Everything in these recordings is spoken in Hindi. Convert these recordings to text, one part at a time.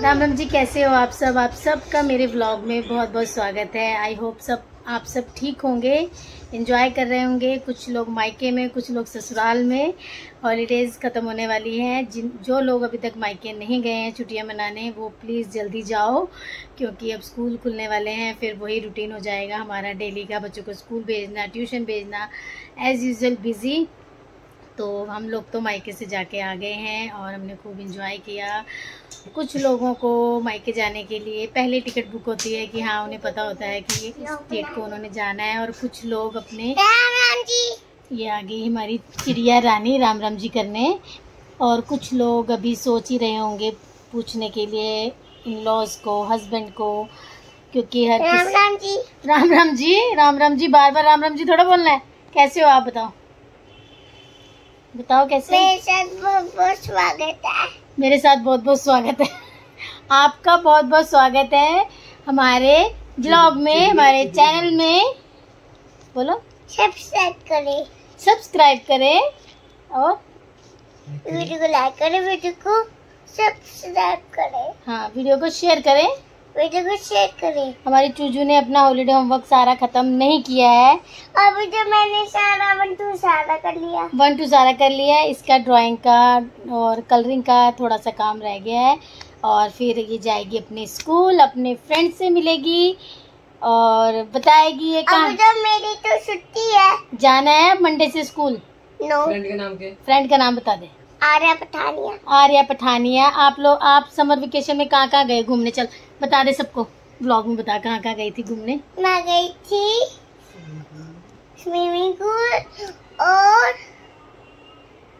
राम राम जी, कैसे हो आप सब? आप सबका मेरे व्लॉग में बहुत बहुत स्वागत है। आई होप आप सब ठीक होंगे, एंजॉय कर रहे होंगे। कुछ लोग मायके में, कुछ लोग ससुराल में। हॉलीडेज़ ख़त्म होने वाली हैं। जो लोग अभी तक मायके नहीं गए हैं छुट्टियां मनाने, वो प्लीज़ जल्दी जाओ, क्योंकि अब स्कूल खुलने वाले हैं। फिर वही रूटीन हो जाएगा हमारा डेली का, बच्चों को स्कूल भेजना, ट्यूशन भेजना, एज़ यूजुअल बिज़ी। तो हम लोग तो मायके से जाके आ गए हैं और हमने खूब इंजॉय किया। कुछ लोगों को मायके जाने के लिए पहले टिकट बुक होती है कि हाँ, उन्हें पता होता है कि इस डेट को उन्होंने जाना है। और कुछ लोग अपने राम जी, ये आ गई हमारी चिड़िया रानी राम राम जी करने। और कुछ लोग अभी सोच ही रहे होंगे पूछने के लिए इन लॉज को, हस्बैंड को, क्योंकि हर राम राम जी, राम राम जी, राम राम जी, बार बार राम राम जी थोड़ा बोलना है। कैसे हो आप? बताओ कैसे? मेरे साथ बहुत बहुत स्वागत है। मेरे साथ बहुत बहुत स्वागत है। आपका बहुत बहुत स्वागत है हमारे ब्लॉग में, हमारे चैनल में। बोलो, सब्सक्राइब करें और वीडियो को लाइक करें, वीडियो को सब्सक्राइब करें। हाँ, वीडियो को शेयर करें, वीडियो को शेयर करें। हमारी चूजू ने अपना हॉलीडे होमवर्क सारा खत्म नहीं किया है। अभी तो मैंने सारा 1 2 सारा कर लिया। 1 2 सारा कर लिया है। इसका ड्राइंग का और कलरिंग का थोड़ा सा काम रह गया है। और फिर ये जाएगी अपने स्कूल, अपने फ्रेंड से मिलेगी और बताएगी ये अभी तो मेरी तो छुट्टी है। जाना है मंडे से स्कूल। नो, फ्रेंड का नाम बता दे। आर्या पठानिया। आर्या पठानिया। आप समर वेकेशन में कहाँ कहाँ गए घूमने? चल बता दे सबको, व्लॉग में बता कहाँ कहाँ गई थी घूमने। मैं गई थी स्विमिंग पूल और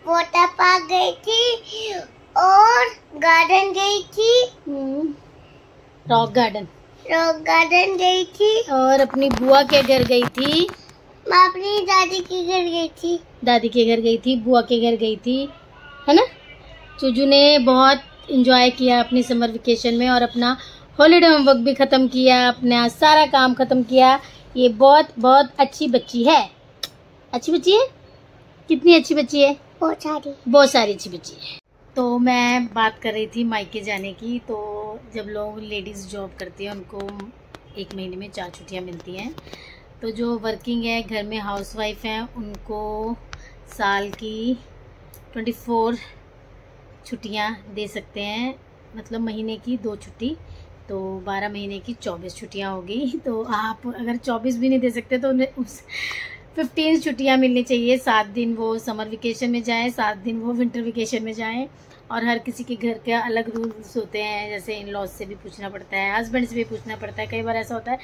वाटर पार्क गई थी और गार्डन गई थी, रॉक गार्डन गई थी और अपनी बुआ के घर गई थी। मैं अपनी दादी के घर गई थी। दादी के घर गई थी, बुआ के घर गई थी, है ना? चूजू ने बहुत इंजॉय किया अपनी समर वेकेशन में और अपना हॉलीडे होमवर्क भी ख़त्म किया, अपना सारा काम ख़त्म किया। ये बहुत बहुत अच्छी बच्ची है। अच्छी बच्ची है। कितनी अच्छी बच्ची है? बहुत सारी अच्छी बच्ची है। तो मैं बात कर रही थी मायके जाने की। तो जब लोग लेडीज़ जॉब करती हैं उनको 1 महीने में 4 छुट्टियाँ मिलती हैं। तो जो वर्किंग है, घर में हाउसवाइफ हैं, उनको साल की 24 छुट्टियाँ दे सकते हैं, मतलब महीने की 2 छुट्टी, तो 12 महीने की 24 छुट्टियाँ होगी। तो आप अगर 24 भी नहीं दे सकते तो उन्हें उस 15 छुट्टियाँ मिलनी चाहिए। 7 दिन वो समर वेकेशन में जाएं, 7 दिन वो विंटर वेकेशन में जाएं। और हर किसी के घर के अलग रूल्स होते हैं, जैसे इन लॉज से भी पूछना पड़ता है, हस्बैंड से भी पूछना पड़ता है। कई बार ऐसा होता है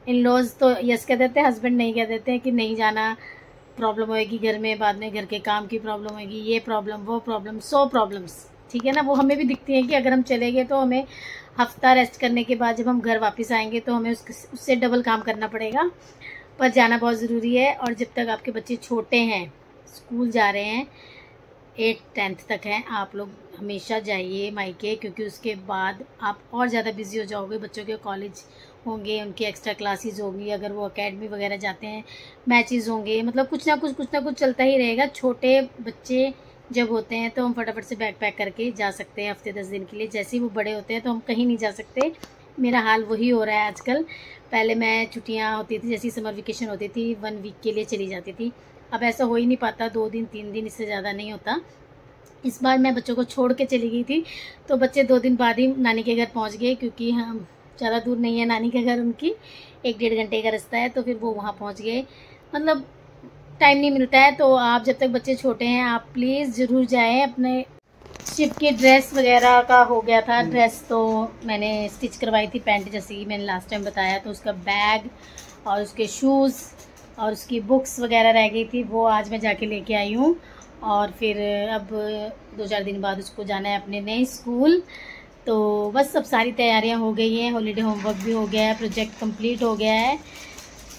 इन लॉज तो यस कह देते हैं, हस्बैंड नहीं कह देते हैं कि नहीं जाना, प्रॉब्लम होएगी घर में, बाद में घर के काम की प्रॉब्लम होएगी, ये प्रॉब्लम, वो प्रॉब्लम, 100 प्रॉब्लम्स, ठीक है ना? वो हमें भी दिखती हैं कि अगर हम चले गए तो हमें हफ्ता रेस्ट करने के बाद जब हम घर वापस आएंगे तो हमें उससे डबल काम करना पड़ेगा। पर जाना बहुत ज़रूरी है। और जब तक आपके बच्चे छोटे हैं, स्कूल जा रहे हैं, 8th 10th तक हैं, आप लोग हमेशा जाइए मायके, क्योंकि उसके बाद आप और ज़्यादा बिजी हो जाओगे। बच्चों के कॉलेज होंगे, उनकी एक्स्ट्रा क्लासेस होंगी, अगर वो एकेडमी वगैरह जाते हैं, मैचेस होंगे, मतलब कुछ ना कुछ चलता ही रहेगा। छोटे बच्चे जब होते हैं तो हम फटाफट से बैग पैक करके जा सकते हैं हफ्ते 10 दिन के लिए। जैसे ही वो बड़े होते हैं तो हम कहीं नहीं जा सकते। मेरा हाल वही हो रहा है आजकल। पहले मैं छुट्टियाँ होती थी, जैसी समर वेकेशन होती थी, 1 वीक के लिए चली जाती थी। अब ऐसा हो ही नहीं पाता, 2 दिन 3 दिन, इससे ज़्यादा नहीं होता। इस बार मैं बच्चों को छोड़ के चली गई थी तो बच्चे 2 दिन बाद ही नानी के घर पहुँच गए, क्योंकि हम ज़्यादा दूर नहीं है नानी का घर, उनकी 1-1.5 घंटे का रास्ता है। तो फिर वो वहाँ पहुँच गए, मतलब टाइम नहीं मिलता है। तो आप जब तक बच्चे छोटे हैं आप प्लीज़ ज़रूर जाएं। अपने शिप की ड्रेस वगैरह का हो गया था, ड्रेस तो मैंने स्टिच करवाई थी, पैंट जैसी कि मैंने लास्ट टाइम बताया। तो उसका बैग और उसके शूज़ और उसकी बुक्स वगैरह रह गई थी, वो आज मैं जाके लेके आई हूँ। और फिर अब 2-4 दिन बाद उसको जाना है अपने नए स्कूल। तो बस सब सारी तैयारियां हो गई हैं, हॉलीडे होमवर्क भी हो गया है, प्रोजेक्ट कंप्लीट हो गया है।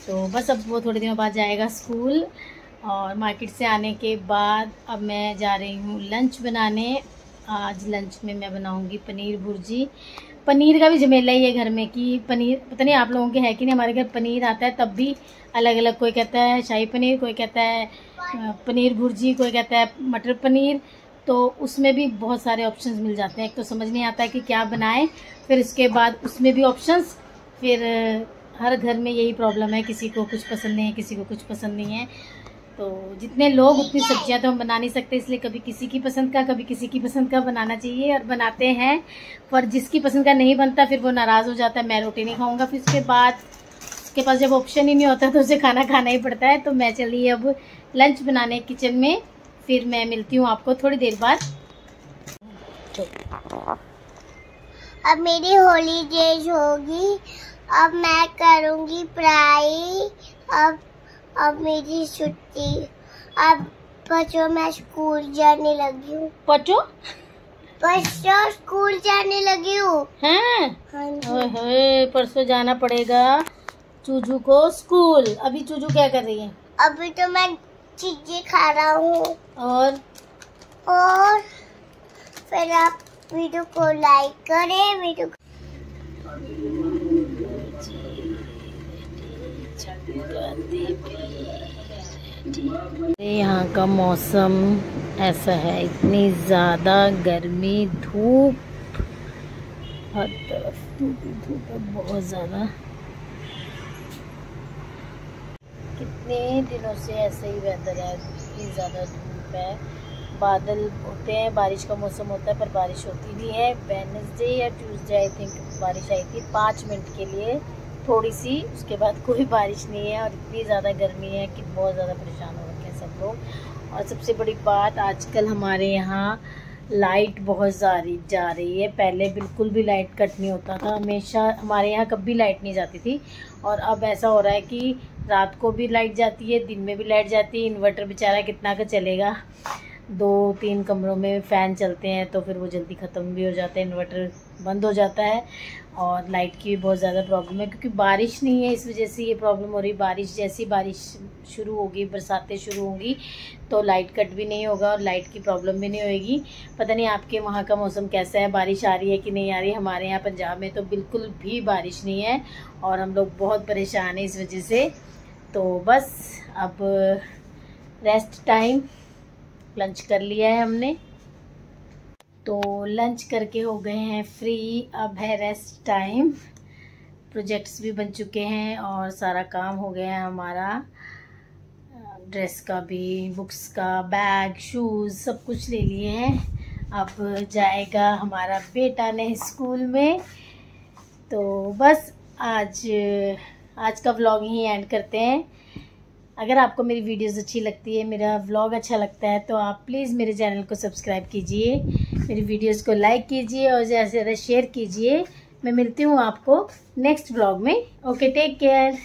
तो बस अब वो थोड़े दिनों बाद जाएगा स्कूल। और मार्केट से आने के बाद अब मैं जा रही हूँ लंच बनाने। आज लंच में मैं बनाऊँगी पनीर भुर्जी। पनीर का भी झमेला ही है घर में कि पनीर, पता नहीं आप लोगों के है कि नहीं, हमारे घर पनीर आता है तब भी अलग अलग, कोई कहता है शाही पनीर, कोई कहता है पनीर भुर्जी, कोई कहता है मटर पनीर, तो उसमें भी बहुत सारे ऑप्शंस मिल जाते हैं। एक तो समझ नहीं आता है कि क्या बनाएं, फिर उसके बाद उसमें भी ऑप्शंस, फिर हर घर में यही प्रॉब्लम है, किसी को कुछ पसंद नहीं है, किसी को कुछ पसंद नहीं है। तो जितने लोग उतनी सब्जियां तो हम बना नहीं सकते, इसलिए कभी किसी की पसंद का कभी किसी की पसंद का बनाना चाहिए और बनाते हैं। पर जिसकी पसंद का नहीं बनता फिर वो नाराज़ हो जाता है, मैं रोटी नहीं खाऊंगा। फिर उसके बाद उसके पास जब ऑप्शन ही नहीं होता तो उसे खाना खाना ही पड़ता है। तो मैं चली अब लंच बनाने किचन में, फिर मैं मिलती हूँ आपको थोड़ी देर बाद। अब मेरी हॉलीडेज होगी, अब मैं करूँगी पढ़ाई। अब मेरी छुट्टी, अब बच्चों मैं स्कूल जाने लगी हूँ। बच्चों स्कूल जाने लगी हूँ। हैं? हाँ ओए परसों जाना पड़ेगा चूजू को स्कूल। अभी चूजू क्या कर रही है? अभी तो मैं चीजें खा रहा हूँ। और फिर आप वीडियो को लाइक करें, वीडियो को यहाँ का मौसम ऐसा है, इतनी ज़्यादा गर्मी, धूप, हर तरफ धूप है बहुत ज़्यादा। कितने दिनों से ऐसे ही वेदर है, इतनी ज़्यादा धूप है, बादल होते हैं, बारिश का मौसम होता है पर बारिश होती नहीं है। वेडनेसडे या ट्यूसडे आई थिंक बारिश आई थी 5 मिनट के लिए थोड़ी सी, उसके बाद कोई बारिश नहीं है। और इतनी ज़्यादा गर्मी है कि बहुत ज़्यादा परेशान हो रखे हैं सब लोग। और सबसे बड़ी बात, आजकल हमारे यहाँ लाइट बहुत जा रही है। पहले बिल्कुल भी लाइट कट नहीं होता था, हमेशा हमारे यहाँ कभी लाइट नहीं जाती थी। और अब ऐसा हो रहा है कि रात को भी लाइट जाती है, दिन में भी लाइट जाती है। इन्वर्टर बेचारा कितना का चलेगा, 2-3 कमरों में फ़ैन चलते हैं तो फिर वो जल्दी ख़त्म भी हो जाता है, इन्वर्टर बंद हो जाता है। और लाइट की भी बहुत ज़्यादा प्रॉब्लम है क्योंकि बारिश नहीं है, इस वजह से ये प्रॉब्लम हो रही। जैसी बारिश शुरू होगी, बरसातें शुरू होंगी तो लाइट कट भी नहीं होगा और लाइट की प्रॉब्लम भी नहीं होएगी। पता नहीं आपके वहाँ का मौसम कैसा है, बारिश आ रही है कि नहीं आ रही। हमारे यहाँ पंजाब में तो बिल्कुल भी बारिश नहीं है और हम लोग बहुत परेशान हैं इस वजह से। तो बस अब रेस्ट टाइम, लंच कर लिया है हमने, तो लंच करके हो गए हैं फ्री। अब है रेस्ट टाइम, प्रोजेक्ट्स भी बन चुके हैं और सारा काम हो गया है हमारा, ड्रेस का भी, बुक्स का, बैग, शूज़ सब कुछ ले लिए हैं। अब जाएगा हमारा बेटा नए स्कूल में। तो बस आज का व्लॉग यहीं एंड करते हैं। अगर आपको मेरी वीडियोस अच्छी लगती है, मेरा व्लॉग अच्छा लगता है तो आप प्लीज़ मेरे चैनल को सब्सक्राइब कीजिए, मेरी वीडियोस को लाइक कीजिए और ज़्यादा से ज़्यादा शेयर कीजिए। मैं मिलती हूँ आपको नेक्स्ट व्लॉग में। Okay, take care.